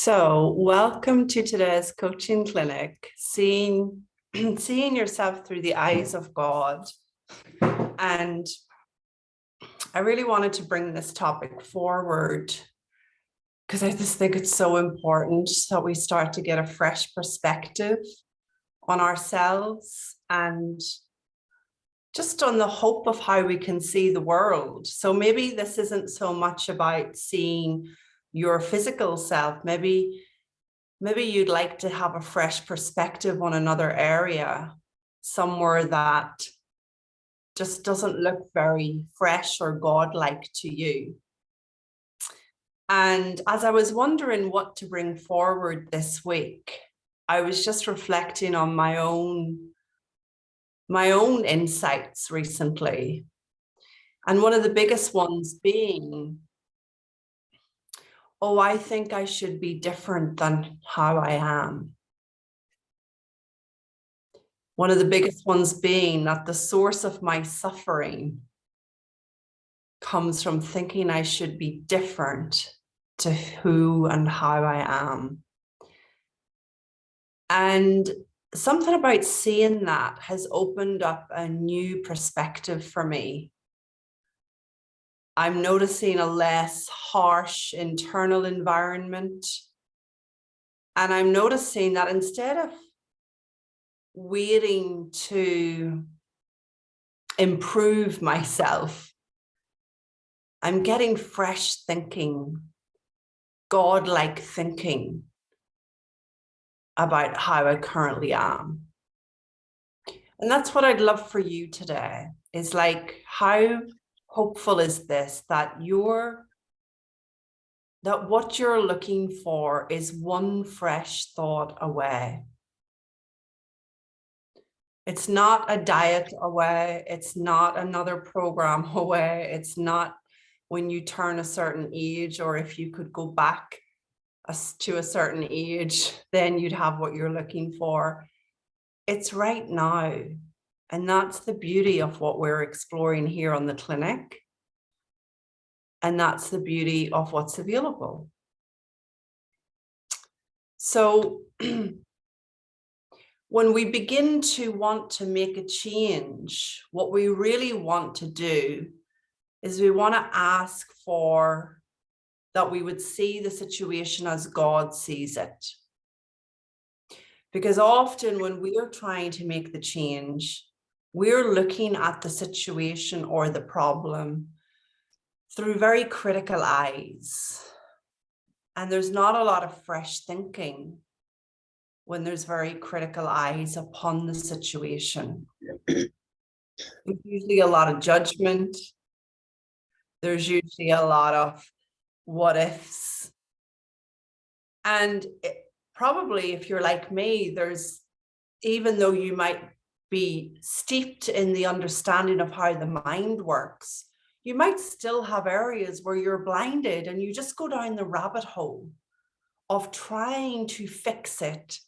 So, welcome to today's coaching clinic, seeing yourself through the eyes of God. And I really wanted to bring this topic forward because I just think it's so important that we start to get a fresh perspective on ourselves and just on the hope of how we can see the world. So maybe this isn't so much about seeing your physical self. Maybe you'd like to have a fresh perspective on another area, somewhere that just doesn't look very fresh or godlike to you. And as I was wondering what to bring forward this week, I was just reflecting on my own insights recently. And one of the biggest ones being, oh, I think I should be different than how I am. One of the biggest ones being that the source of my suffering comes from thinking I should be different to who and how I am. And something about seeing that has opened up a new perspective for me. I'm noticing a less harsh internal environment. And I'm noticing that instead of waiting to improve myself, I'm getting fresh thinking, godlike thinking about how I currently am. And that's what I'd love for you today, is like, how hopeful is this that what you're looking for is one fresh thought away. It's not a diet away. It's not another program away. It's not when you turn a certain age, or if you could go back to a certain age, then you'd have what you're looking for. It's right now. And that's the beauty of what we're exploring here on the clinic. And that's the beauty of what's available. So when we begin to want to make a change, what we really want to do is we want to ask for that we would see the situation as God sees it. Because often when we are trying to make the change, we're looking at the situation or the problem through very critical eyes. And there's not a lot of fresh thinking when there's very critical eyes upon the situation. There's usually a lot of judgment. There's usually a lot of what ifs. And probably if you're like me, even though you might be steeped in the understanding of how the mind works, you might still have areas where you're blinded and you just go down the rabbit hole of trying to fix it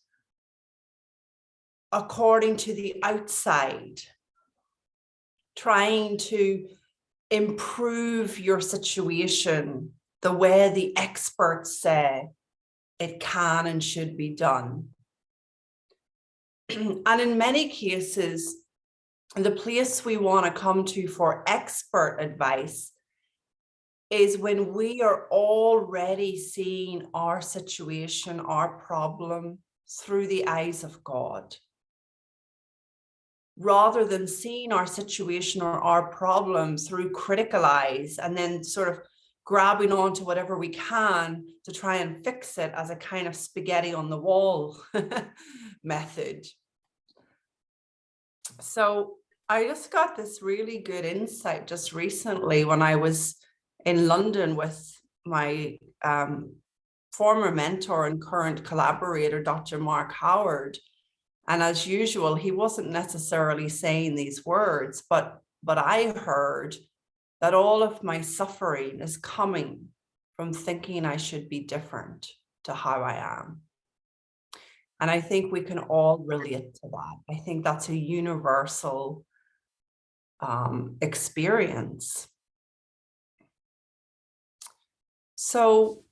according to the outside, trying to improve your situation the way the experts say it can and should be done. And in many cases, the place we want to come to for expert advice is when we are already seeing our situation, our problem through the eyes of God, rather than seeing our situation or our problem through critical eyes and then sort of grabbing onto whatever we can to try and fix it as a kind of spaghetti on the wall method. So I just got this really good insight just recently when I was in London with my former mentor and current collaborator, Dr. Mark Howard. And as usual, he wasn't necessarily saying these words, but I heard that all of my suffering is coming from thinking I should be different to how I am. And I think we can all relate to that. I think that's a universal experience. So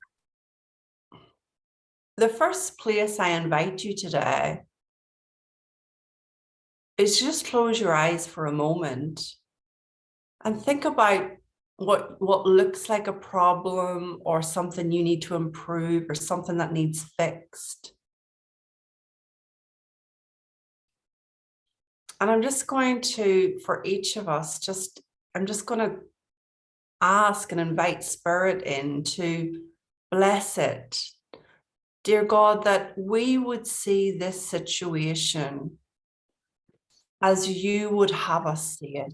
the first place I invite you today is just close your eyes for a moment and think about what looks like a problem or something you need to improve or something that needs fixed. And I'm just going to, for each of us, I'm just going to ask and invite Spirit in to bless it. Dear God, that we would see this situation as you would have us see it.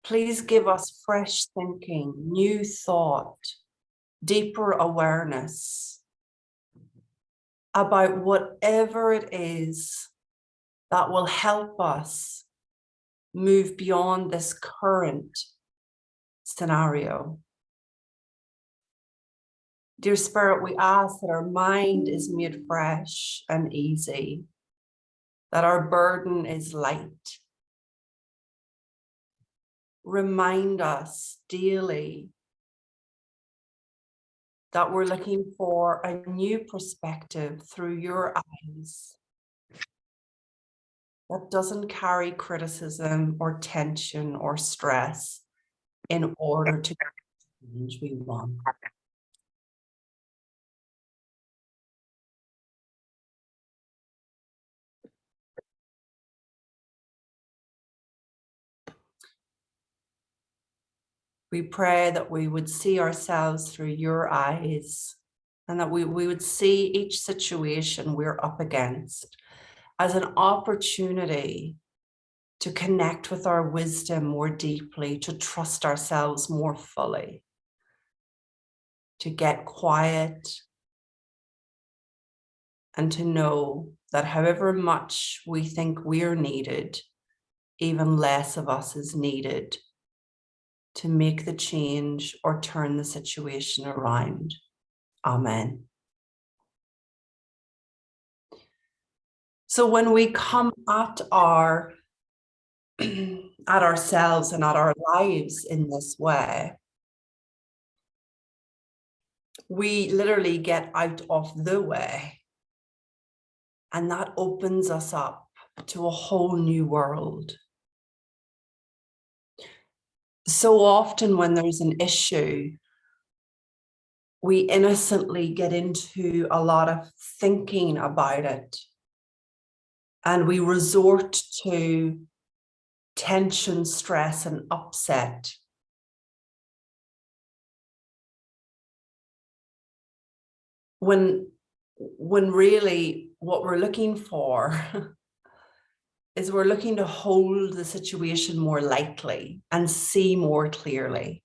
Please give us fresh thinking, new thought, deeper awareness about whatever it is that will help us move beyond this current scenario. Dear Spirit, we ask that our mind is made fresh and easy, that our burden is light. Remind us daily that we're looking for a new perspective through your eyes that doesn't carry criticism or tension or stress in order to get the change we want. We pray that we would see ourselves through your eyes and that we would see each situation we're up against as an opportunity to connect with our wisdom more deeply, to trust ourselves more fully, to get quiet, and to know that however much we think we're needed, even less of us is needed to make the change or turn the situation around. Amen. So when we come at ourselves and at our lives in this way, we literally get out of the way, and that opens us up to a whole new world. So often when there's an issue, we innocently get into a lot of thinking about it, and we resort to tension, stress, and upset. When really what we're looking for is we're looking to hold the situation more lightly and see more clearly.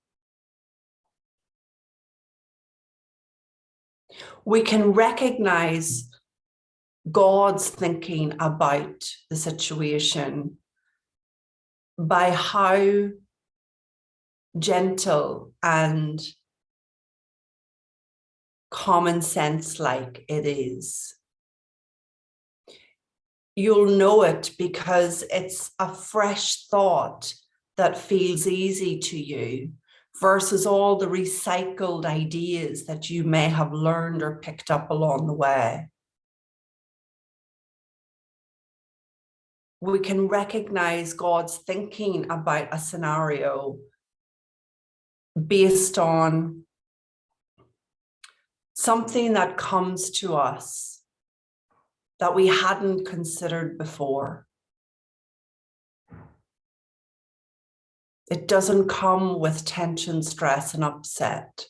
We can recognize God's thinking about the situation by how gentle and common sense like it is. You'll know it because it's a fresh thought that feels easy to you versus all the recycled ideas that you may have learned or picked up along the way. We can recognize God's thinking about a scenario based on something that comes to us that we hadn't considered before. It doesn't come with tension, stress, and upset.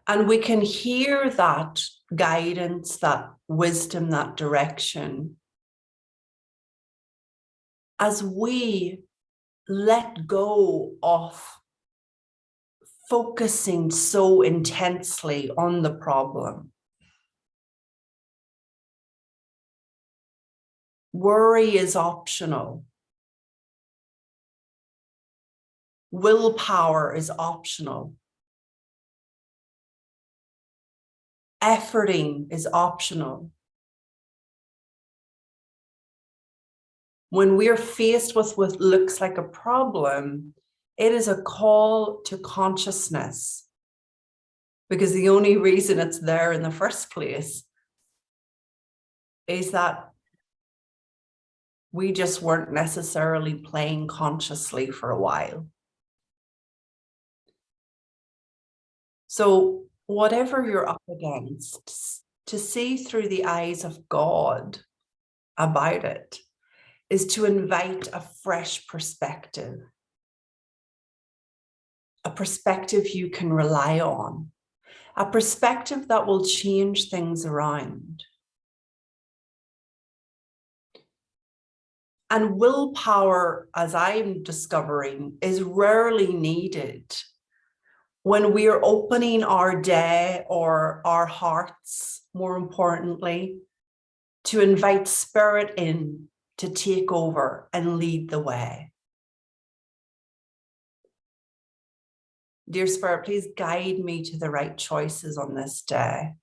And we can hear that guidance, that wisdom, that direction as we let go of focusing so intensely on the problem. Worry is optional. Willpower is optional. Efforting is optional. When we're faced with what looks like a problem, It is a call to consciousness, because the only reason it's there in the first place is that we just weren't necessarily playing consciously for a while. So whatever you're up against, to see through the eyes of God about it is to invite a fresh perspective, a perspective you can rely on, a perspective that will change things around. And willpower, as I'm discovering, is rarely needed when we're opening our day or our hearts, more importantly, to invite spirit in to take over and lead the way. Dear Spirit, please guide me to the right choices on this day.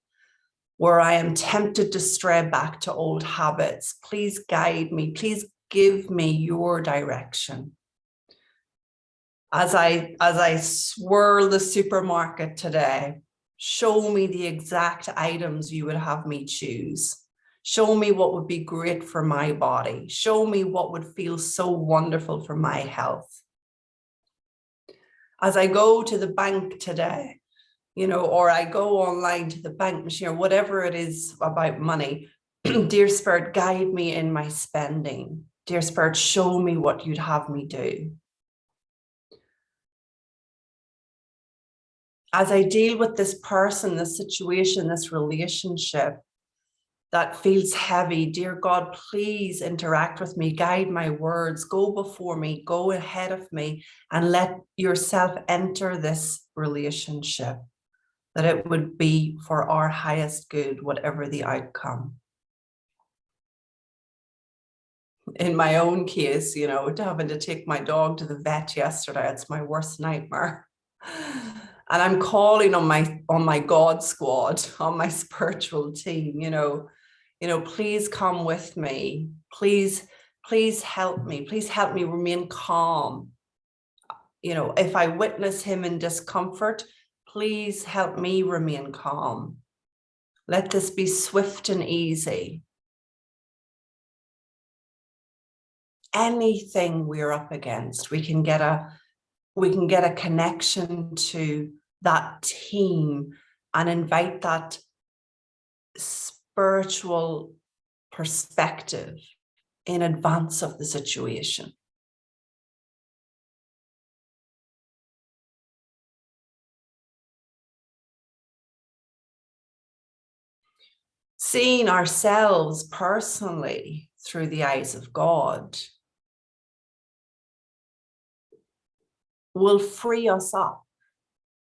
Where I am tempted to stray back to old habits, please guide me. Please give me your direction. As I swirl the supermarket today, show me the exact items you would have me choose. Show me what would be great for my body. Show me what would feel so wonderful for my health. As I go to the bank today, or I go online to the bank machine, or whatever it is about money, dear Spirit, guide me in my spending. Dear Spirit, show me what you'd have me do. As I deal with this person, this situation, this relationship that feels heavy, dear God, please interact with me, guide my words, go before me, go ahead of me, and let yourself enter this relationship, that it would be for our highest good, whatever the outcome. In my own case, having to take my dog to the vet yesterday, it's my worst nightmare. And I'm calling on my God squad, on my spiritual team, please come with me. Please help me. Please help me remain calm. If I witness him in discomfort, please help me remain calm. Let this be swift and easy. Anything we're up against, we can get a connection to that team and invite that spiritual perspective in advance of the situation. Seeing ourselves personally through the eyes of God will free us up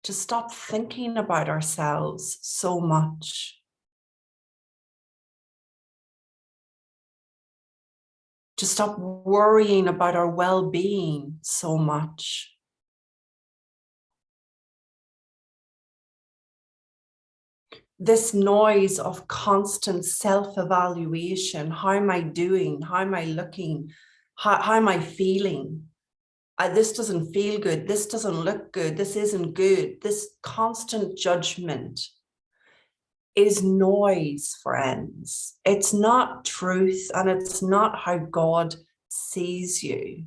to stop thinking about ourselves so much. To stop worrying about our well-being so much. This noise of constant self-evaluation. How am I doing? How am I looking? How am I feeling? This doesn't feel good. This doesn't look good. This isn't good. This constant judgment is noise, friends. It's not truth, and it's not how God sees you.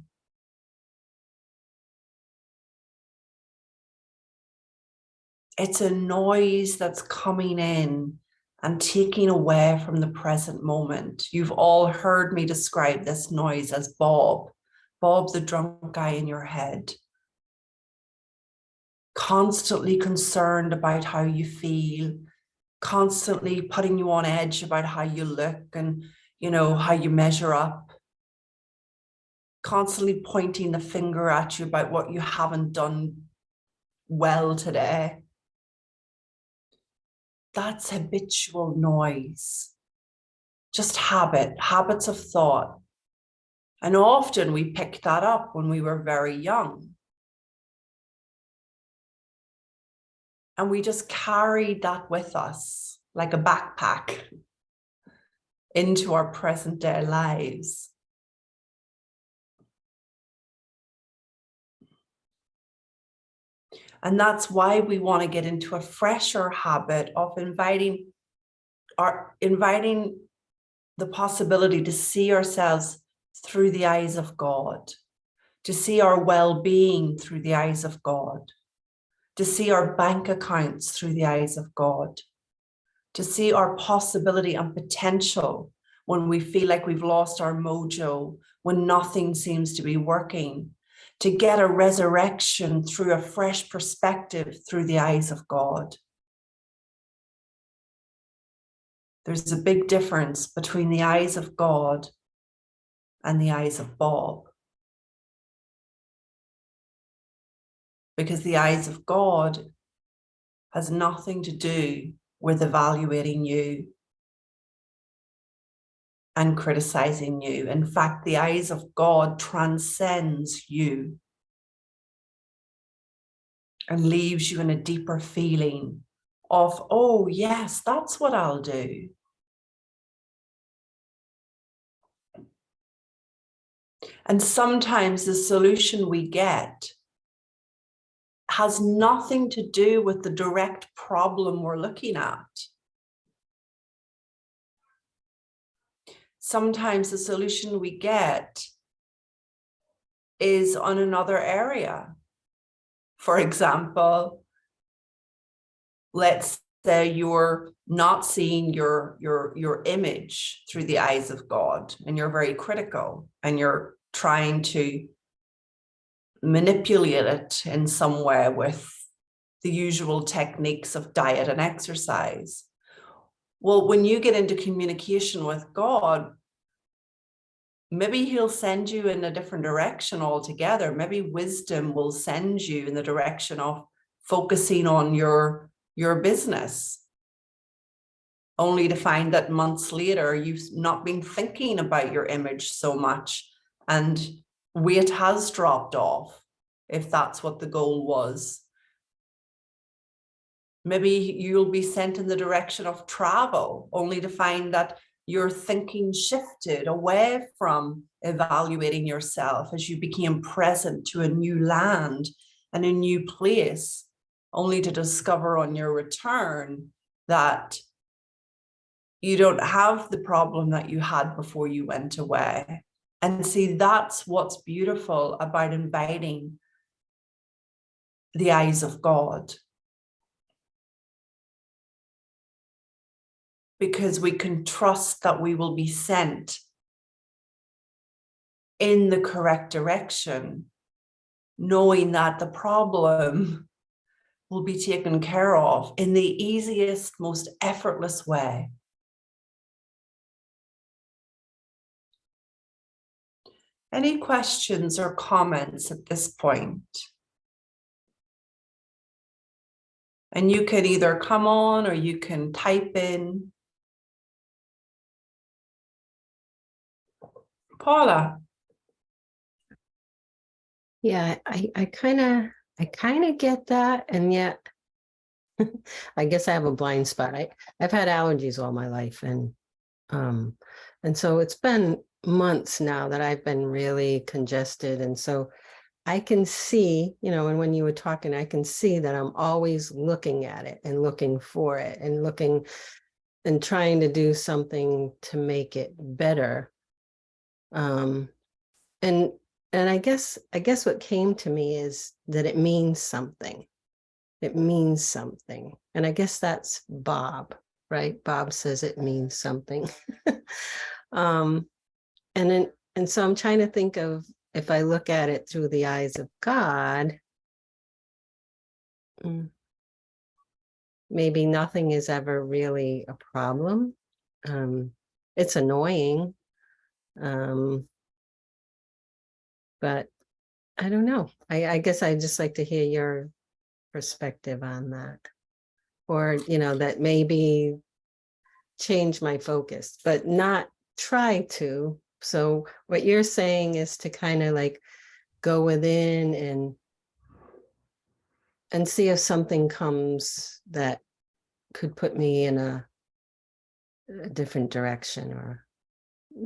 It's a noise that's coming in and taking away from the present moment. You've all heard me describe this noise as Bob, the drunk guy in your head. Constantly concerned about how you feel, constantly putting you on edge about how you look and, how you measure up. Constantly pointing the finger at you about what you haven't done well today. That's habitual noise. Just habits of thought. And often we picked that up when we were very young. And we just carried that with us like a backpack into our present day lives. And that's why we want to get into a fresher habit of inviting the possibility to see ourselves through the eyes of God, to see our well-being through the eyes of God, to see our bank accounts through the eyes of God, to see our possibility and potential when we feel like we've lost our mojo, when nothing seems to be working, to get a resurrection through a fresh perspective through the eyes of God. There's a big difference between the eyes of God and the eyes of Bob. Because the eyes of God has nothing to do with evaluating you and criticizing you. In fact, the eyes of God transcends you and leaves you in a deeper feeling of, oh, yes, that's what I'll do. And sometimes the solution we get has nothing to do with the direct problem we're looking at. Sometimes the solution we get is on another area. For example, let's say you're not seeing your image through the eyes of God, and you're very critical, and you're trying to manipulate it in some way with the usual techniques of diet and exercise. Well, when you get into communication with God, maybe he'll send you in a different direction altogether. Maybe wisdom will send you in the direction of focusing on your business, only to find that months later you've not been thinking about your image so much and weight has dropped off, if that's what the goal was. Maybe you'll be sent in the direction of travel, only to find that your thinking shifted away from evaluating yourself as you became present to a new land and a new place, only to discover on your return that you don't have the problem that you had before you went away. And see, that's what's beautiful about inviting the eyes of God. Because we can trust that we will be sent in the correct direction, knowing that the problem will be taken care of in the easiest, most effortless way. Any questions or comments at this point? And you can either come on or you can type in. Paula. Yeah, I kind of get that, and yet I guess I have a blind spot. I've had allergies all my life, and so it's been months now that I've been really congested, and so I can see, and when you were talking, I can see that I'm always looking at it and looking for it and looking and trying to do something to make it better. And I guess what came to me is that it means something. It means something. And I guess that's Bob, right? Bob says it means something. And so I'm trying to think of, if I look at it through the eyes of God, maybe nothing is ever really a problem. It's annoying. But I don't know. I guess I'd just like to hear your perspective on that. Or, that maybe change my focus, but not try to. So what you're saying is to kind of like go within and see if something comes that could put me in a different direction, or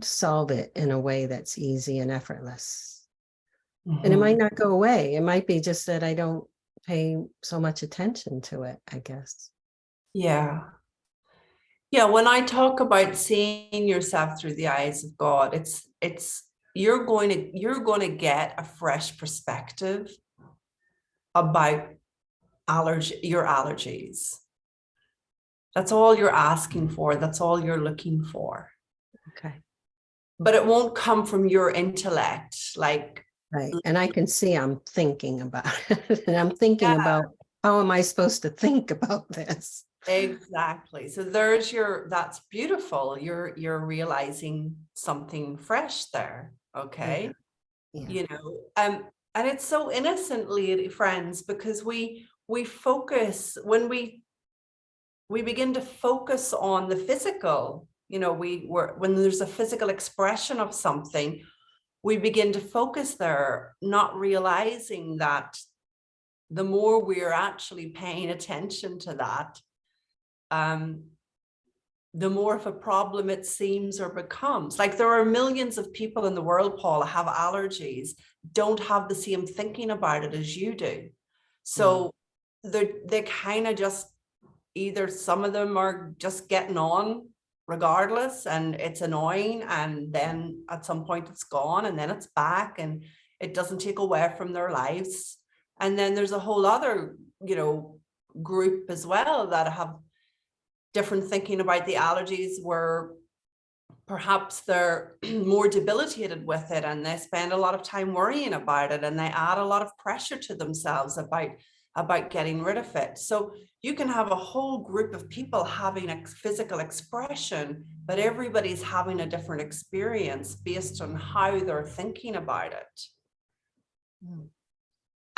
solve it in a way that's easy and effortless. And it might not go away. It might be just that I don't pay so much attention to it, I guess. Yeah. Yeah, when I talk about seeing yourself through the eyes of God, it's you're going to get a fresh perspective about your allergies. That's all you're asking for. That's all you're looking for. Okay. But it won't come from your intellect. Like, Right. And I can see I'm thinking about it. And I'm thinking yeah, about how am I supposed to think about this? exactly. So that's beautiful. You're realizing something fresh there. Yeah. Okay. Yeah. You know, and it's so innocently, friends, because we focus when we begin to focus on the physical, you know, when there's a physical expression of something, we begin to focus there, not realizing that the more we're actually paying attention to that, um, the more of a problem it seems or becomes. Like there are millions of people in the world, Paula, have allergies, don't have the same thinking about it as you do. So they kind of just, either some of them are just getting on regardless and it's annoying, and then at some point it's gone and then it's back and it doesn't take away from their lives. And then there's a whole other, you know, group as well that have different thinking about the allergies, where perhaps they're more debilitated with it and they spend a lot of time worrying about it and they add a lot of pressure to themselves about getting rid of it. So you can have a whole group of people having a physical expression, but everybody's having a different experience based on how they're thinking about it.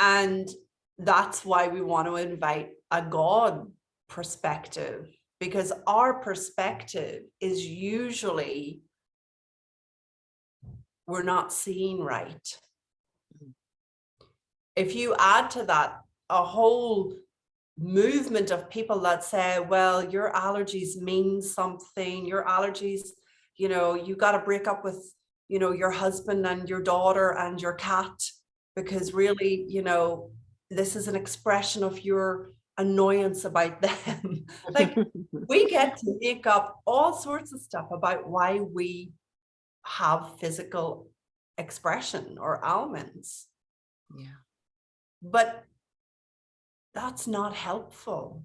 And that's why we want to invite a God perspective, because our perspective is usually we're not seeing right. If you add to that a whole movement of people that say, well, your allergies mean something, your allergies, you know, you got to break up with, you know, your husband and your daughter and your cat, because really, you know, this is an expression of your annoyance about them. Like, we get to make up all sorts of stuff about why we have physical expression or ailments. Yeah. But that's not helpful,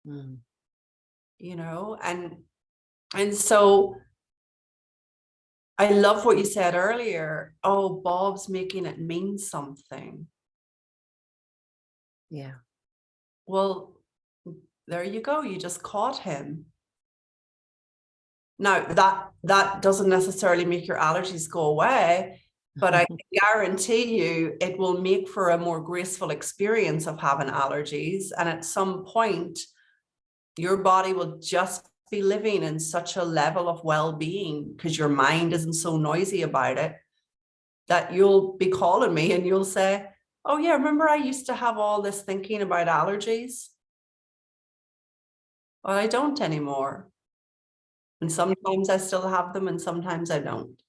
you know. And so I love what you said earlier. Oh, Bob's making it mean something. Yeah. Well, there you go. You just caught him. Now that doesn't necessarily make your allergies go away, but I guarantee you it will make for a more graceful experience of having allergies. And at some point, your body will just be living in such a level of well-being, because your mind isn't so noisy about it, that you'll be calling me and you'll say, oh yeah, remember I used to have all this thinking about allergies? Well, I don't anymore. And sometimes I still have them and sometimes I don't.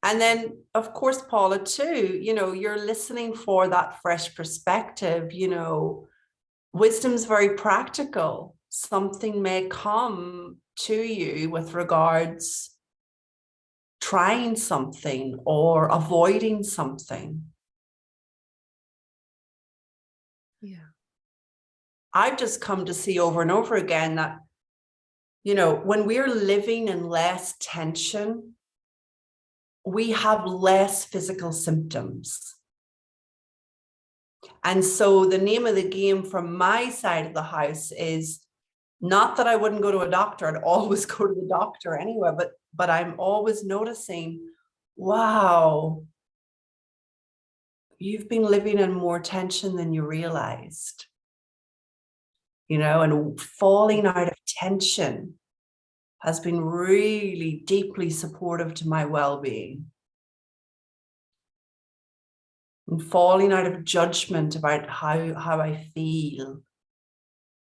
And then, of course, Paula, too, you know, you're listening for that fresh perspective. You know, wisdom's very practical. Something may come to you with regards trying something or avoiding something. Yeah. I've just come to see over and over again that, you know, when we're living in less tension, we have less physical symptoms. And so the name of the game from my side of the house is not that I wouldn't go to a doctor. I'd always go to the doctor anyway, but I'm always noticing, wow, you've been living in more tension than you realized, you know, and falling out of tension has been really deeply supportive to my well-being. And falling out of judgment about how I feel,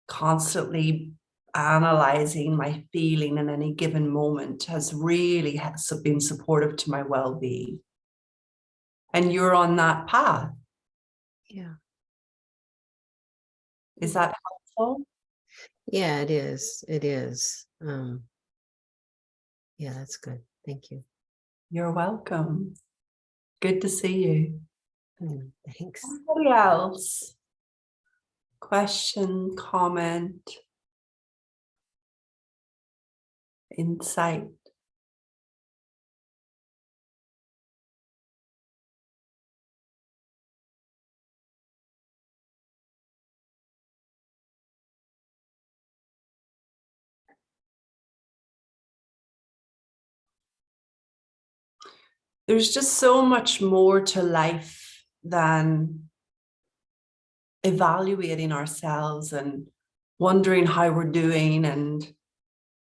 constantly analyzing my feeling in any given moment, has really been supportive to my well-being. and you're on that path. Yeah. Is that helpful? Yeah, it is. It is. Yeah, that's good. Thank you. You're welcome. Good to see you. Thanks. Anybody else? Question, comment, insight? There's just so much more to life than evaluating ourselves and wondering how we're doing and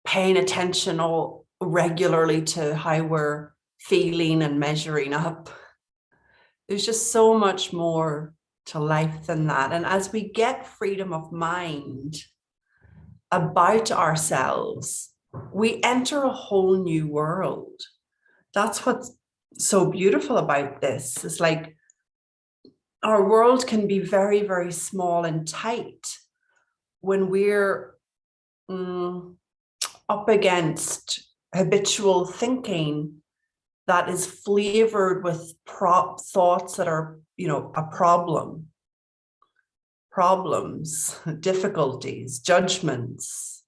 paying attention all regularly to how we're feeling and measuring up. There's just so much more to life than that. And as we get freedom of mind about ourselves, we enter a whole new world. That's what's so beautiful about this. It's like our world can be very, very small and tight when we're up against habitual thinking that is flavored with thoughts that are, a problems, difficulties, judgments,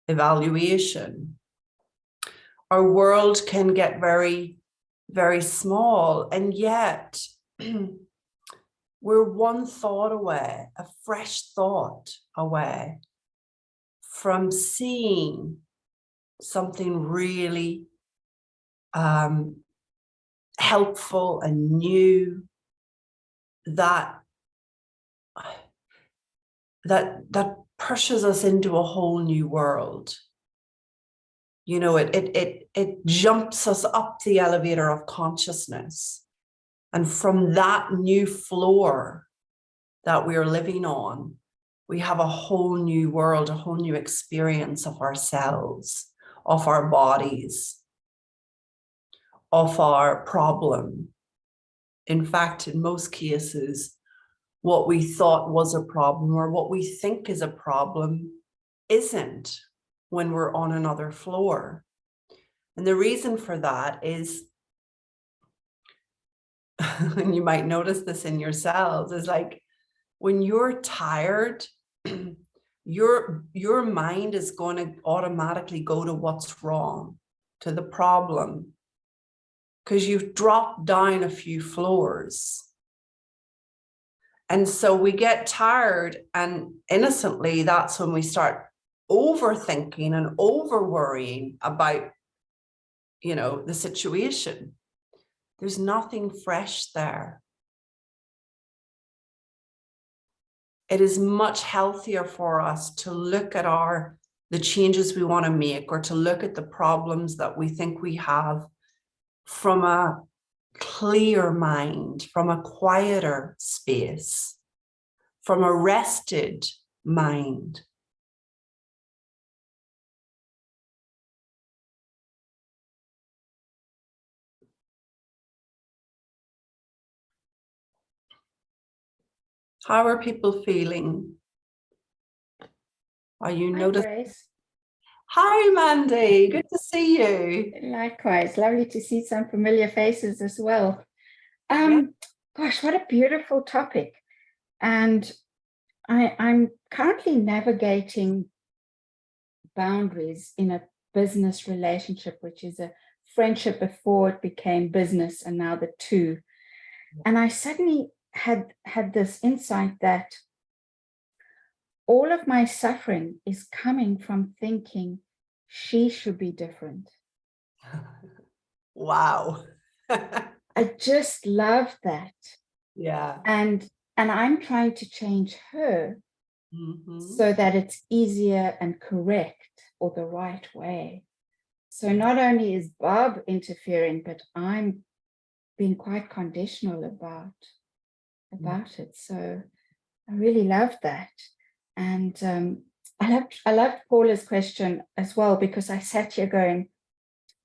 evaluation. Our world can get very, very small, and yet we're one thought away, a fresh thought away from seeing something really helpful and new that pushes us into a whole new world. It jumps us up the elevator of consciousness, and from that new floor that we're living on, we have a whole new world, a whole new experience of ourselves, of our bodies, of our problem. In fact, in most cases, what we thought was a problem or what we think is a problem isn't when we're on another floor. And the reason for that is, and you might notice this in yourselves, is like when you're tired, your mind is going to automatically go to what's wrong, to the problem, because you've dropped down a few floors. And so we get tired, and innocently, that's when we start overthinking and over worrying about, the situation. There's nothing fresh there. It is much healthier for us to look at the changes we want to make, or to look at the problems that we think we have from a clear mind, from a quieter space, from a rested mind. How are people feeling? Are you Hi, noticing? Grace. Hi, Mandy. Good to see you. Likewise, lovely to see some familiar faces as well. Yeah. Gosh, what a beautiful topic. And I'm currently navigating boundaries in a business relationship, which is a friendship before it became business, and now the two. And I suddenly had this insight that all of my suffering is coming from thinking she should be different. Wow. I just love that. Yeah. And I'm trying to change her so that it's easier and correct, or the right way. So not only is Bob interfering, but I'm being quite conditional about it. So I really love that. And I loved Paula's question as well, because I sat here going,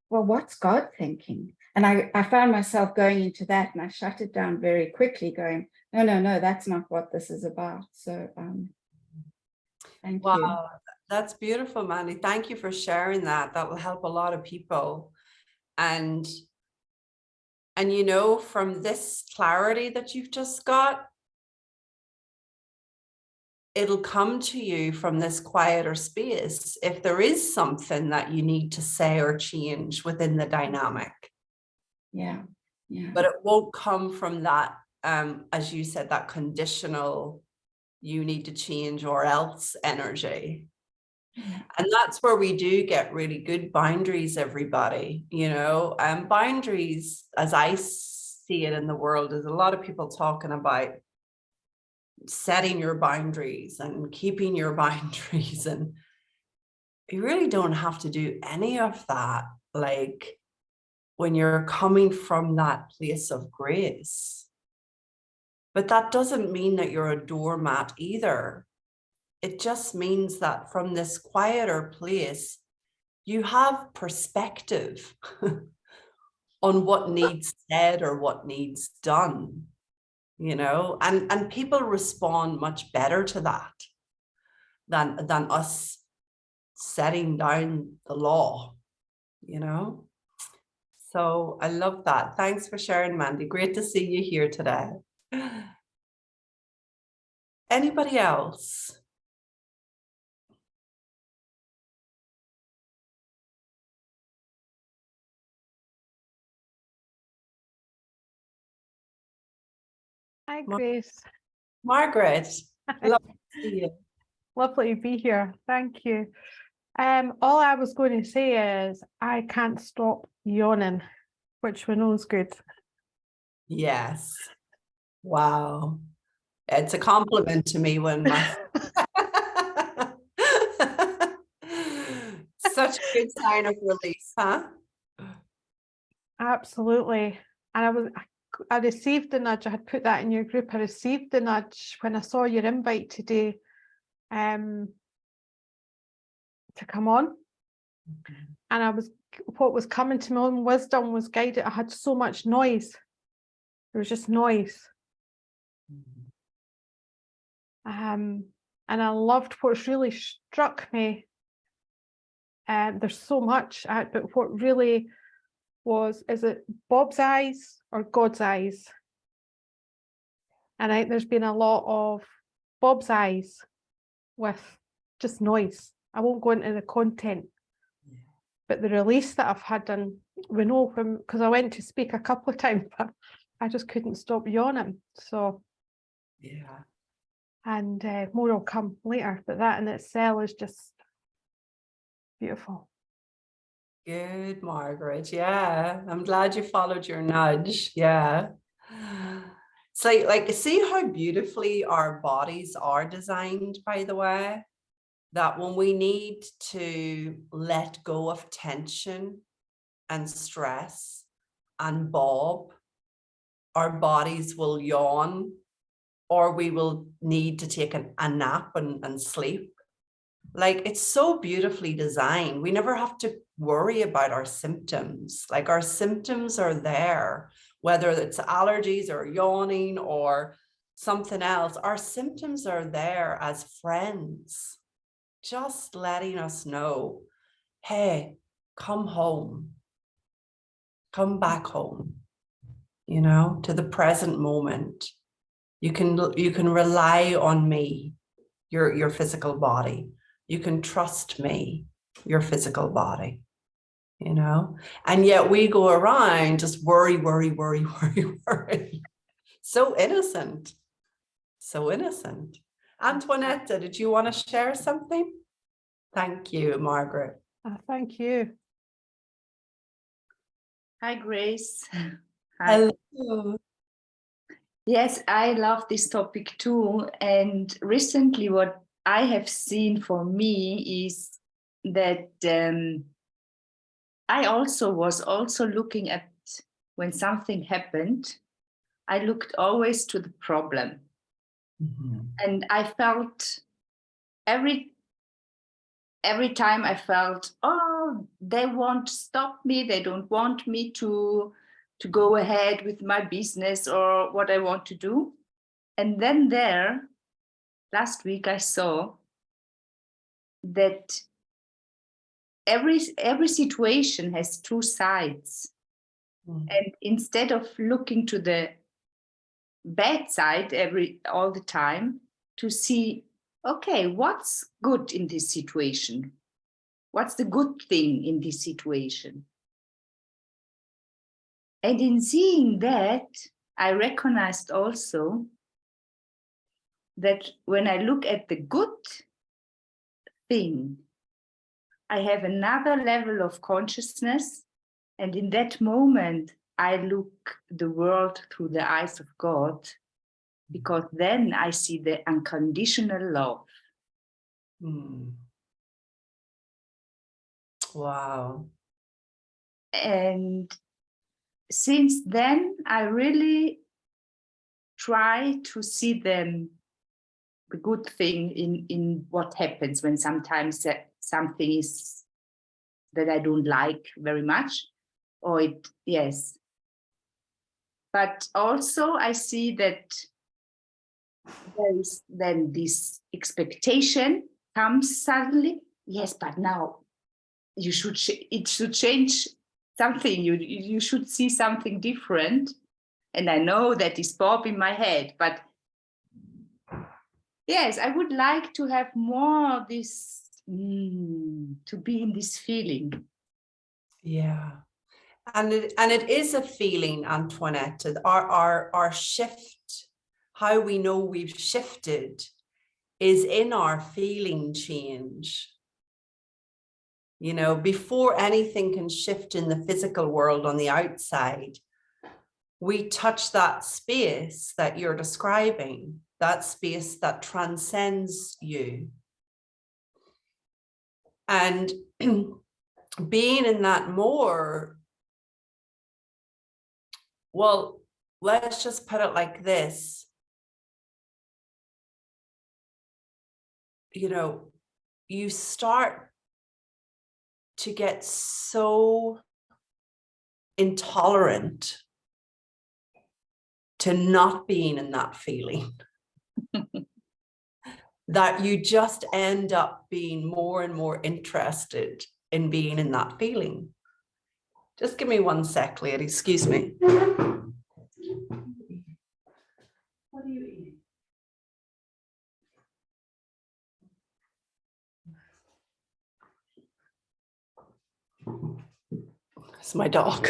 well, what's God thinking? And I found myself going into that, and I shut it down very quickly, going, no, that's not what this is about. So thank you. Wow, that's beautiful, Mandy. Thank you for sharing that. That will help a lot of people. And you know, from this clarity that you've just got, it'll come to you from this quieter space if there is something that you need to say or change within the dynamic. Yeah. But it won't come from that, as you said, that conditional, you need to change or else energy. And that's where we do get really good boundaries, everybody, you know, and boundaries, as I see it in the world, is a lot of people talking about setting your boundaries and keeping your boundaries. And you really don't have to do any of that. Like when you're coming from that place of grace. But that doesn't mean that you're a doormat either. It just means that from this quieter place, you have perspective on what needs said or what needs done, you know, and people respond much better to that than us setting down the law, you know. So I love that. Thanks for sharing, Mandy. Great to see you here today. Anybody else? Hi, Grace. Margaret, lovely to see you. Lovely to be here. Thank you. All I was going to say is I can't stop yawning, which we know is good. Yes. Wow. It's a compliment to me when my such a good sign of release, huh? Absolutely. And I received the nudge. I had put that in your group. I received the nudge when I saw your invite today to come on. And what was coming to my own wisdom was guided. I had so much noise. There was just noise. And I loved what's really struck me. There's so much, but what really was, is it Bob's eyes or God's eyes? And I think there's been a lot of Bob's eyes with just noise. I won't go into the content, but the release that I've had, and we know from, because I went to speak a couple of times, but I just couldn't stop yawning. So yeah, and more will come later, but that in itself is just beautiful. good, Margaret. Yeah, I'm glad you followed your nudge. Yeah. It's like see how beautifully our bodies are designed, by the way, that when we need to let go of tension and stress and bob, our bodies will yawn, or we will need to take a nap and sleep. Like, it's so beautifully designed. We never have to worry about our symptoms. Like, our symptoms are there, whether it's allergies or yawning or something else. Our symptoms are there as friends, just letting us know, hey, come home, come back home, you know, to the present moment. You can rely on me, your physical body. You can trust me, your physical body, you know? And yet we go around just worry. So innocent, so innocent. Antoinette, did you want to share something? Thank you, Margaret. Thank you. Hi, Grace. Hi. Hello. Yes, I love this topic too. And recently, what I have seen for me is that I was also looking at when something happened, I looked always to the problem. Mm-hmm. And I felt every time I felt, oh, they won't stop me. They don't want me to to go ahead with my business or what I want to do. And then last week I saw that every situation has two sides. And instead of looking to the bad side all the time, to see, okay, what's good in this situation? What's the good thing in this situation? And in seeing that, I recognized also that when I look at the good thing, I have another level of consciousness. And in that moment, I look the world through the eyes of God, because then I see the unconditional love. Wow. And since then, I really try to see the good thing in what happens when sometimes something is that I don't like very much, or yes. But also I see that there is then this expectation comes suddenly. Yes, but now it should change something. You should see something different. And I know that is Bob in my head, but yes, I would like to have more of this, to be in this feeling. Yeah. And it is a feeling, Antoinette. Our shift, how we know we've shifted, is in our feeling change. You know, before anything can shift in the physical world on the outside, we touch that space that you're describing, that space that transcends you. And being in that more, well, let's just put it like this. You know, you start to get so intolerant to not being in that feeling that you just end up being more and more interested in being in that feeling. Just give me 1 sec, lady, excuse me. What are you eating? It's my dog.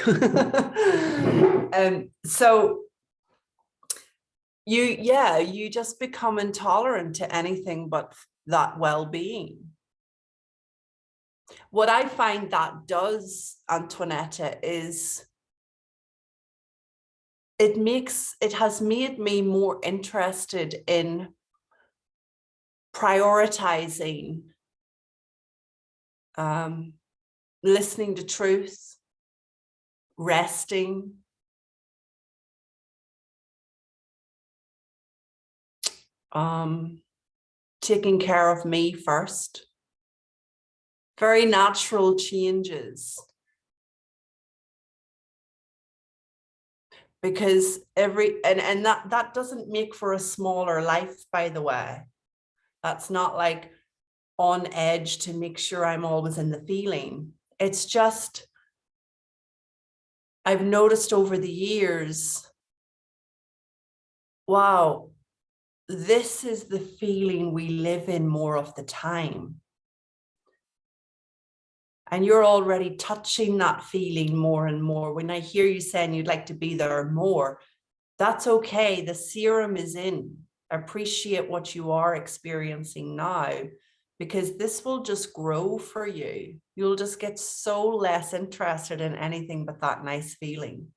So you just become intolerant to anything but that well-being. What I find that does, Antoinette, is it has made me more interested in prioritizing, listening to truth, resting, taking care of me first. Very natural changes. Because and that doesn't make for a smaller life, by the way. That's not like on edge to make sure I'm always in the feeling. It's just, I've noticed over the years, wow, this is the feeling we live in more of the time. And you're already touching that feeling more and more. When I hear you saying you'd like to be there more, that's okay. The serum is in. Appreciate what you are experiencing now, because this will just grow for you. You'll just get so less interested in anything but that nice feeling.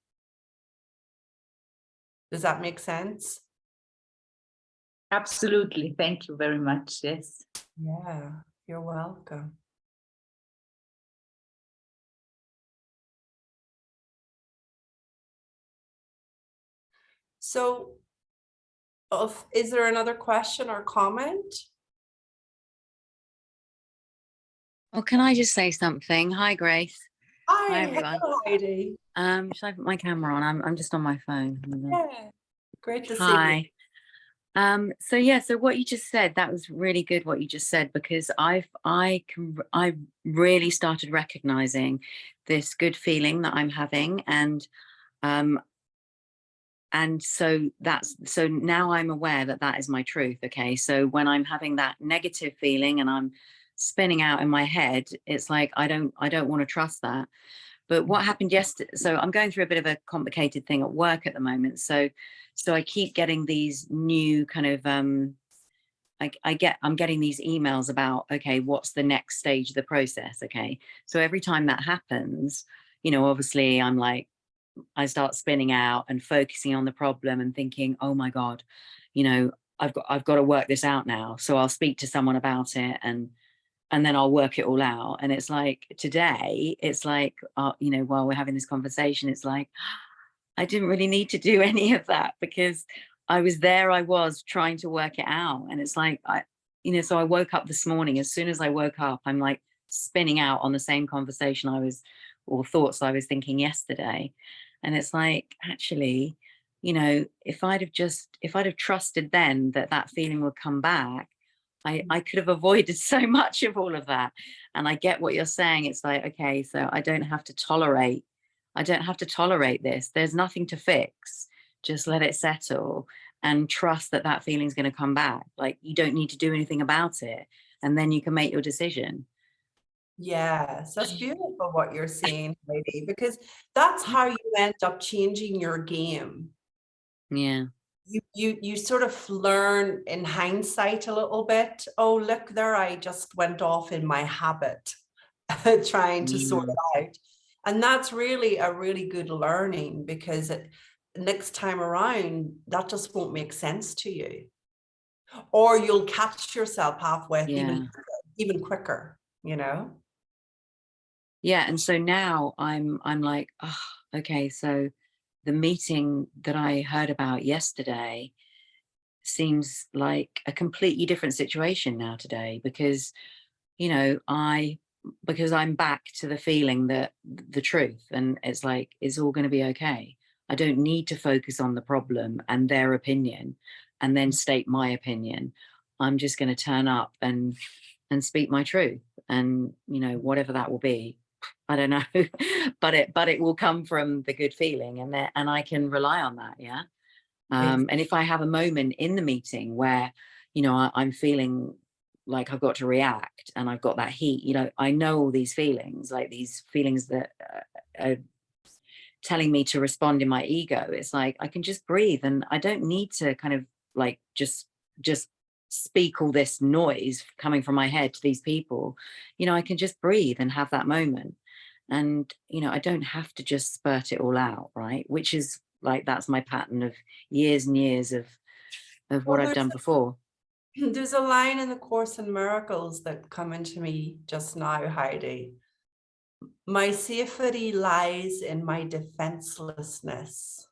Does that make sense? Absolutely. Thank you very much. Yes. Yeah, you're welcome. So, is there another question or comment? Well, can I just say something? Hi, Grace. Hi, everyone. hello, Heidi. Should I put my camera on? I'm just on my phone. Yeah, great to see you. Hi. So yeah, so what you just said, that was really good what you just said, because I really started recognizing this good feeling that I'm having, and so now I'm aware that that is my truth. Okay, so when I'm having that negative feeling and I'm spinning out in my head, it's like I don't want to trust that. But what happened yesterday, so I'm going through a bit of a complicated thing at work at the moment. So I keep getting these new kind of, I'm getting these emails about, okay, what's the next stage of the process? Okay. So every time that happens, obviously I'm like, I start spinning out and focusing on the problem and thinking, oh my God, I've got to work this out now. So I'll speak to someone about it and then I'll work it all out. And it's like today, it's like, while we're having this conversation, it's like, I didn't really need to do any of that, because I was trying to work it out. And it's like, so I woke up this morning, as soon as I woke up, I'm like spinning out on the same conversation or thoughts I was thinking yesterday. And it's like, actually, if I'd have trusted then that feeling would come back, I could have avoided so much of all of that. And I get what you're saying. It's like, okay, so I don't have to tolerate this. There's nothing to fix. Just let it settle and trust that feeling's going to come back. Like, you don't need to do anything about it. And then you can make your decision. Yes, that's beautiful what you're saying, Heidi, because that's how you end up changing your game. Yeah. You sort of learn in hindsight a little bit. Oh, look there, I just went off in my habit trying to sort it out. And that's really a really good learning, because next time around, that just won't make sense to you. Or you'll catch yourself halfway even quicker, Yeah. And so now I'm like, oh, okay, so the meeting that I heard about yesterday seems like a completely different situation now today, because I'm back to the feeling that the truth, and it's like, it's all going to be okay. I don't need to focus on the problem and their opinion and then state my opinion. I'm just going to turn up and speak my truth, and whatever that will be, I don't know, but it will come from the good feeling, and I can rely on that. Yeah. And if I have a moment in the meeting where I'm feeling like I've got to react and I've got that heat, I know all these feelings, like these feelings that are telling me to respond in my ego. It's like, I can just breathe, and I don't need to kind of like just speak all this noise coming from my head to these people. I can just breathe and have that moment. And I don't have to just spurt it all out, right? Which is like, that's my pattern of years and years of what I've done before. There's a line in the Course in Miracles that come into me just now, Heidi. My safety lies in my defenselessness.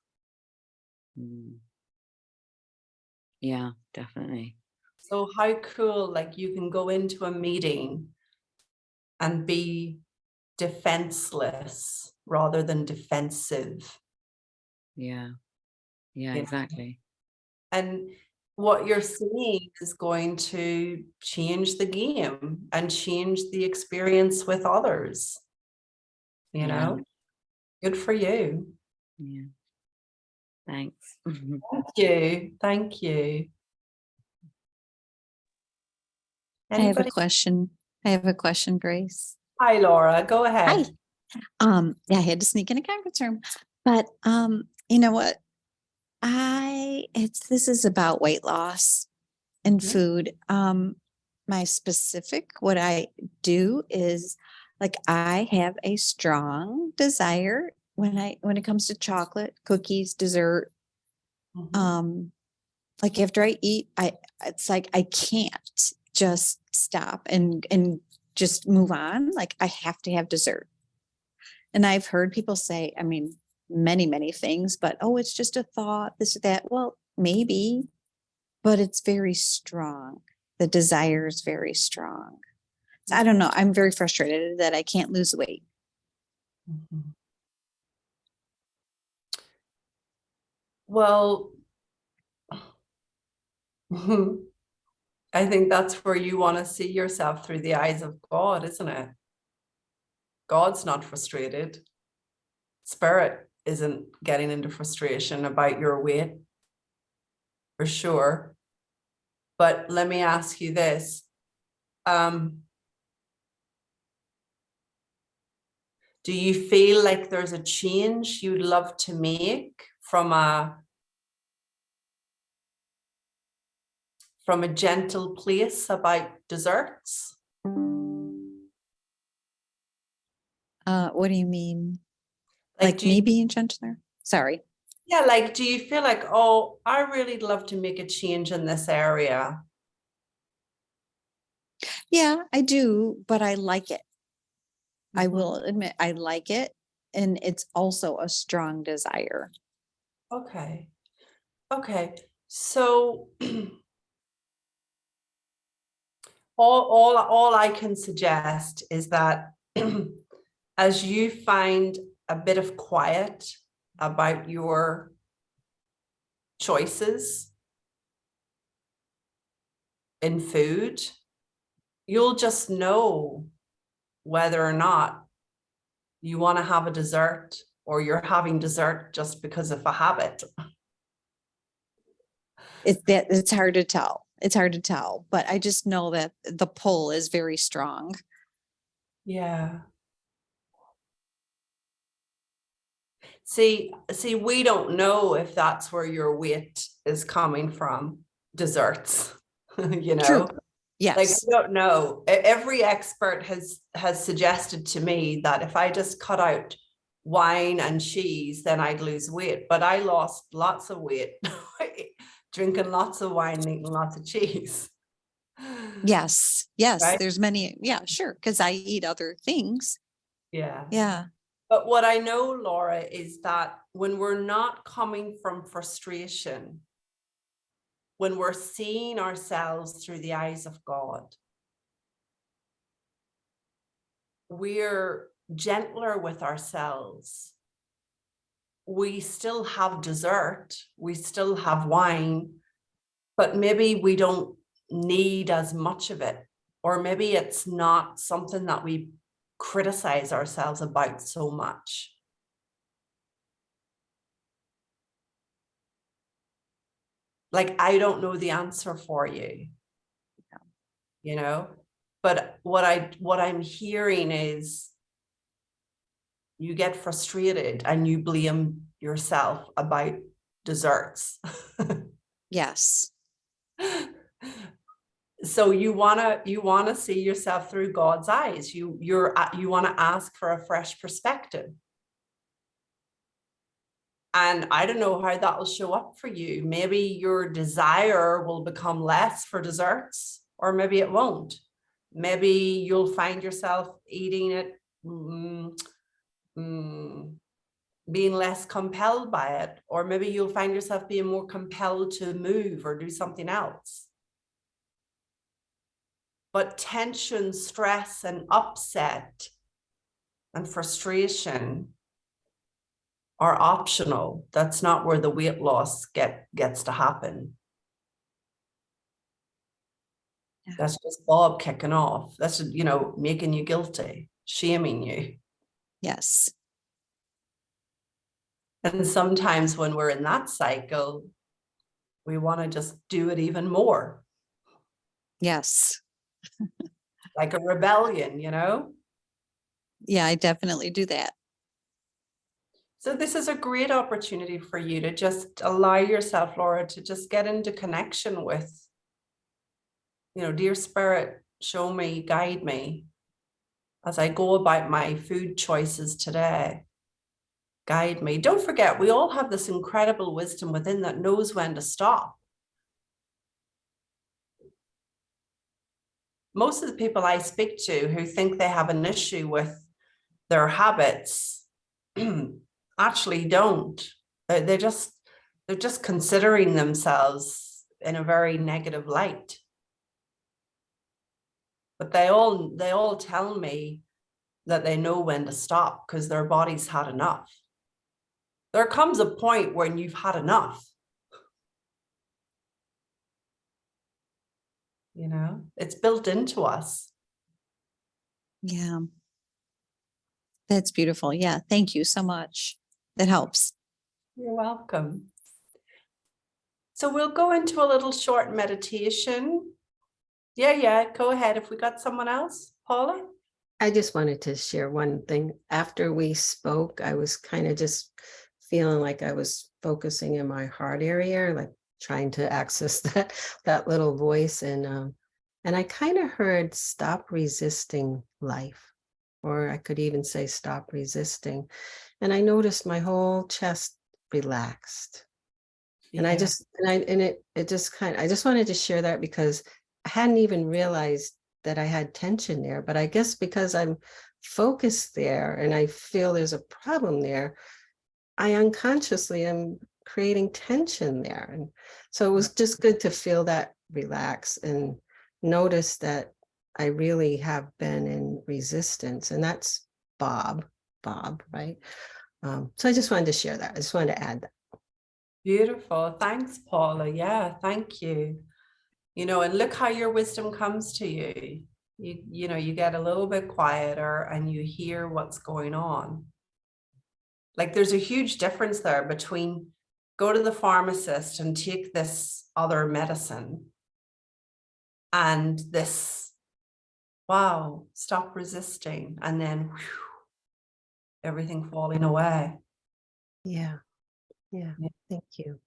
Yeah, definitely. So how cool, like, you can go into a meeting and be defenseless rather than defensive. Yeah, exactly. And what you're seeing is going to change the game and change the experience with others. Good for you. Yeah. Thanks. Thank you. I have a Anybody? question. Grace. Hi, Laura. Go ahead. Hi. Yeah, I had to sneak in a conference room, but you know what? This is about weight loss and food. My specific, what I do is, like, I have a strong desire when it comes to chocolate, cookies, dessert. Like, after I eat, it's like I can't just stop and just move on. Like, I have to have dessert. And I've heard people say, I mean, many, many things, but, oh, it's just a thought, this or that. Well, maybe, but it's very strong. The desire is very strong. So I don't know. I'm very frustrated that I can't lose weight. Mhm. Well, I think that's where you want to see yourself through the eyes of God, isn't it? God's not frustrated. Spirit isn't getting into frustration about your weight, for sure. But let me ask you this. Do you feel like there's a change you'd love to make from a gentle place about desserts? What do you mean? Like, Like me being gentler? Sorry. yeah, like, do you feel like, oh, I really love to make a change in this area? Yeah, I do, but I like it. I Mhm. will admit I like it. And it's also a strong desire. Okay. Okay. So all I can suggest is that as you find a bit of quiet about your choices in food, you'll just know whether or not you want to have a dessert or you're having dessert just because of a habit. It's hard to tell. It's hard to tell, but I just know that the pull is very strong. Yeah. See, we don't know if that's where your weight is coming from, desserts, you True. know? Like, Yes. I don't know. Every expert has suggested to me that if I just cut out wine and cheese, then I'd lose weight. But I lost lots of weight drinking lots of wine and eating lots of cheese. Yes. Yes. Right? There's many. Yeah, sure. Because I eat other things. Yeah. Yeah. But what I know, Laura, is that when we're not coming from frustration, when we're seeing ourselves through the eyes of God, we're gentler with ourselves. We still have dessert, we still have wine, but maybe we don't need as much of it, or maybe it's not something that we criticize ourselves about so much. Like, I don't know the answer for you, you know, but what I'm hearing is you get frustrated and you blame yourself about desserts. Yes. So you want to see yourself through God's eyes. You want to ask for a fresh perspective. And I don't know how that will show up for you. Maybe your desire will become less for desserts, or maybe it won't. Maybe you'll find yourself eating it, being less compelled by it, or maybe you'll find yourself being more compelled to move or do something else. But tension, stress, and upset and frustration are optional. That's not where the weight loss gets to happen. Yeah. That's just Bob kicking off. That's, making you guilty, shaming you. Yes. And sometimes when we're in that cycle, we want to just do it even more, Yes. like a rebellion, Yeah, I definitely do that. So this is a great opportunity for you to just allow yourself, Laura, to just get into connection with, dear Spirit, show me, guide me as I go about my food choices today. Guide me. Don't forget, we all have this incredible wisdom within that knows when to stop. Most of the people I speak to who think they have an issue with their habits actually don't. They're just considering themselves in a very negative light. But they all tell me that they know when to stop because their body's had enough. There comes a point when you've had enough. You know, it's built into us. Yeah. That's beautiful. Yeah. Thank you so much. That helps. You're welcome. So we'll go into a little short meditation. Yeah, go ahead. If we got someone else, Paula? I just wanted to share one thing. After we spoke, I was kind of just feeling like I was focusing in my heart area, like trying to access that little voice. And I kind of heard stop resisting life, or I could even say stop resisting. And I noticed my whole chest relaxed. And I just, it just kind of, I just wanted to share that because I hadn't even realized that I had tension there, but I guess because I'm focused there and I feel there's a problem there, I unconsciously am creating tension there. And so it was just good to feel that relax and notice that I really have been in resistance, and that's Bob, right? So I just wanted to share that. I just wanted to add that. Beautiful. Thanks, Paula. Yeah, thank you. You know, and look how your wisdom comes to you. You know, you get a little bit quieter and you hear what's going on. Like there's a huge difference there between go to the pharmacist and take this other medicine and this, wow, stop resisting, and then whew, everything falling away. Yeah. Thank you.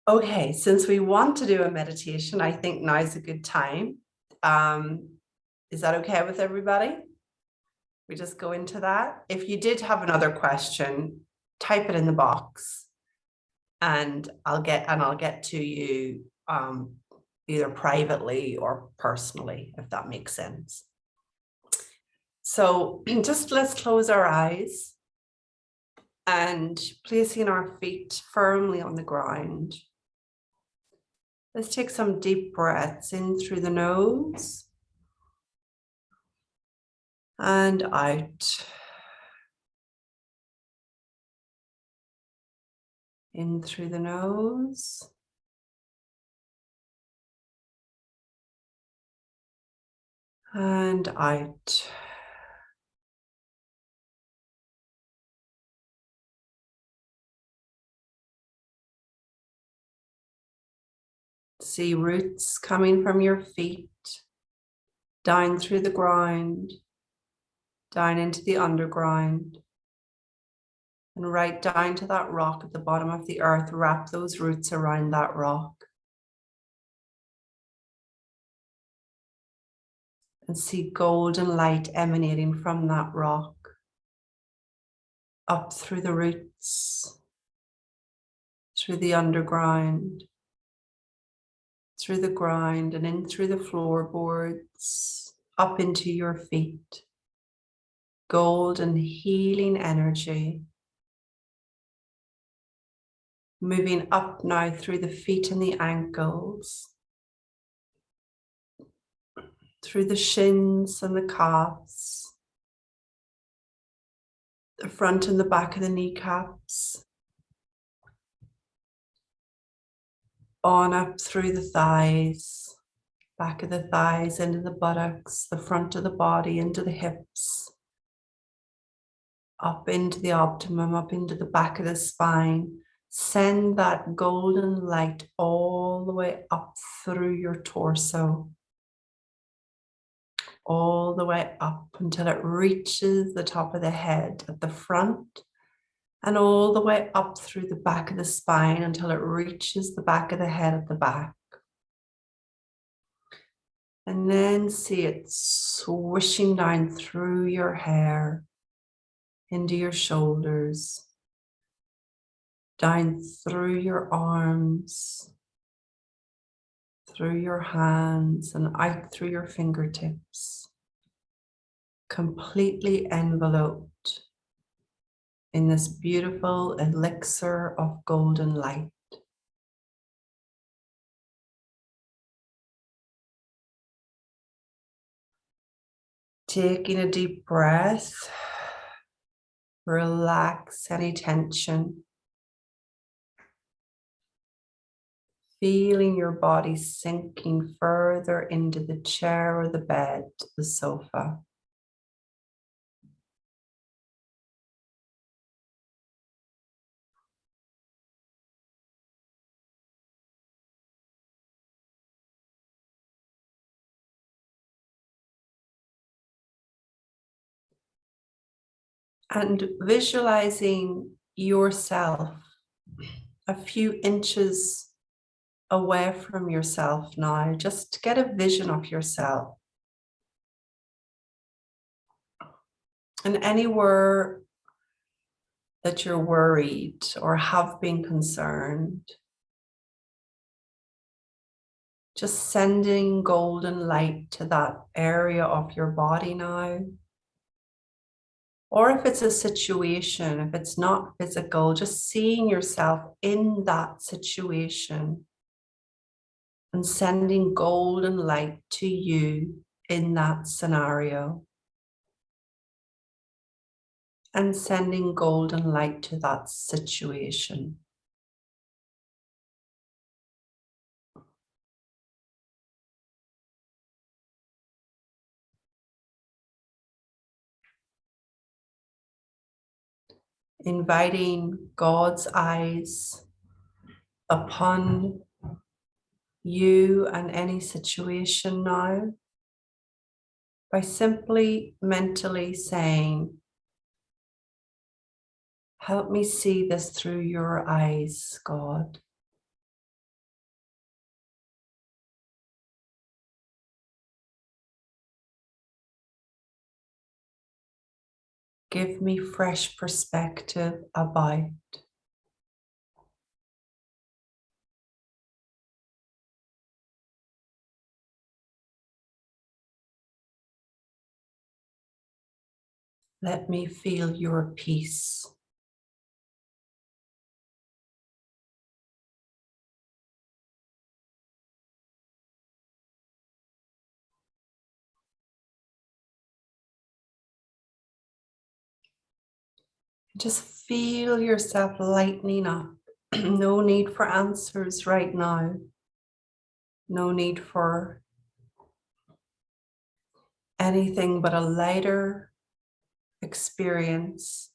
Okay, since we want to do a meditation, I think now's a good time. Is that okay with everybody? We just go into that. If you did have another question, type it in the box and I'll get to you either privately or personally, if that makes sense. So just let's close our eyes and placing our feet firmly on the ground. Let's take some deep breaths in through the nose and out. In through the nose. And out. See roots coming from your feet, down through the ground, down into the underground, and right down to that rock at the bottom of the earth. Wrap those roots around that rock. And see golden light emanating from that rock, up through the roots, through the underground, through the ground, and in through the floorboards, up into your feet. Golden healing energy. Moving up now through the feet and the ankles, through the shins and the calves, the front and the back of the kneecaps, on up through the thighs, back of the thighs into the buttocks, the front of the body into the hips, up into the abdomen, up into the back of the spine. Send that golden light all the way up through your torso, all the way up until it reaches the top of the head at the front, and all the way up through the back of the spine until it reaches the back of the head at the back. And then see it swishing down through your hair, into your shoulders, down through your arms, through your hands, and out through your fingertips, completely enveloped in this beautiful elixir of golden light. Taking a deep breath, relax any tension. Feeling your body sinking further into the chair or the bed, the sofa. And visualizing yourself a few inches away from yourself now. Just get a vision of yourself. And anywhere that you're worried or have been concerned, just sending golden light to that area of your body now. Or if it's a situation, if it's not physical, just seeing yourself in that situation and sending golden light to you in that scenario. And sending golden light to that situation. Inviting God's eyes upon you and any situation now by simply mentally saying, help me see this through your eyes, God. Give me fresh perspective about. Let me feel your peace. Just feel yourself lightening up. No need for answers right now. No need for anything but a lighter experience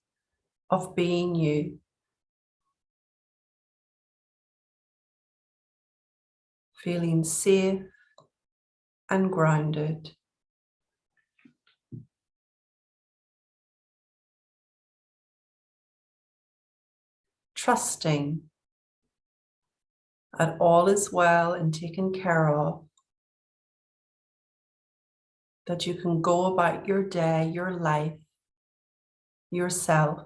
of being you. Feeling safe and grounded. Trusting that all is well and taken care of. That you can go about your day, your life, yourself.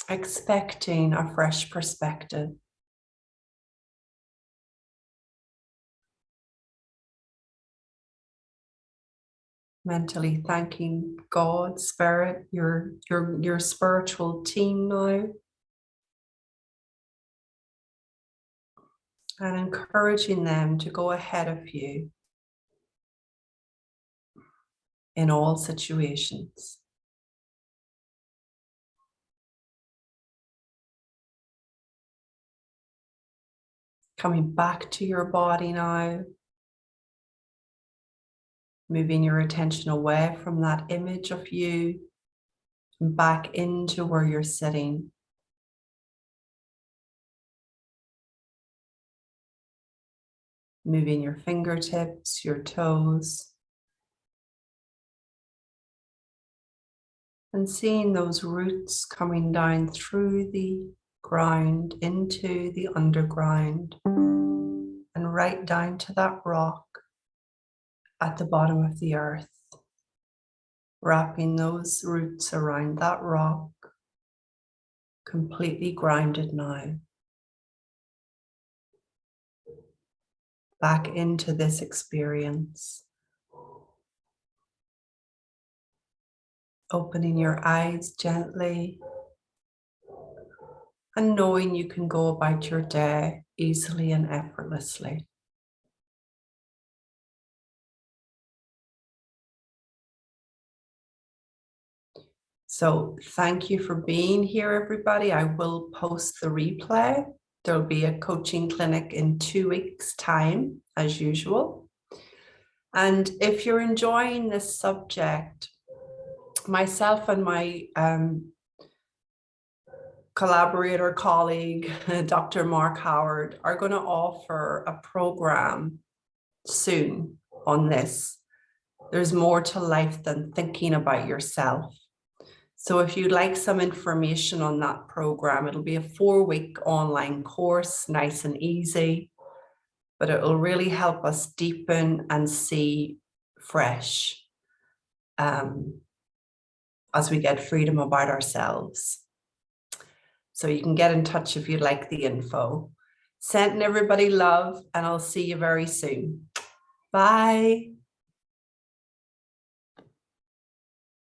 Expecting a fresh perspective. Mentally thanking God, Spirit, your spiritual team now. And encouraging them to go ahead of you in all situations. Coming back to your body now. Moving your attention away from that image of you and back into where you're sitting. Moving your fingertips, your toes. And seeing those roots coming down through the ground into the underground and right down to that rock at the bottom of the earth. Wrapping those roots around that rock, completely grounded now. Back into this experience. Opening your eyes gently and knowing you can go about your day easily and effortlessly. So thank you for being here, everybody. I will post the replay. There'll be a coaching clinic in 2 weeks' time, as usual. And if you're enjoying this subject, myself and my collaborator, colleague, Dr. Mark Howard, are going to offer a program soon on this. There's more to life than thinking about yourself. So if you'd like some information on that program, it'll be a 4-week online course, nice and easy, but it will really help us deepen and see fresh as we get freedom about ourselves. So you can get in touch if you'd like the info. Sending everybody love, and I'll see you very soon. Bye.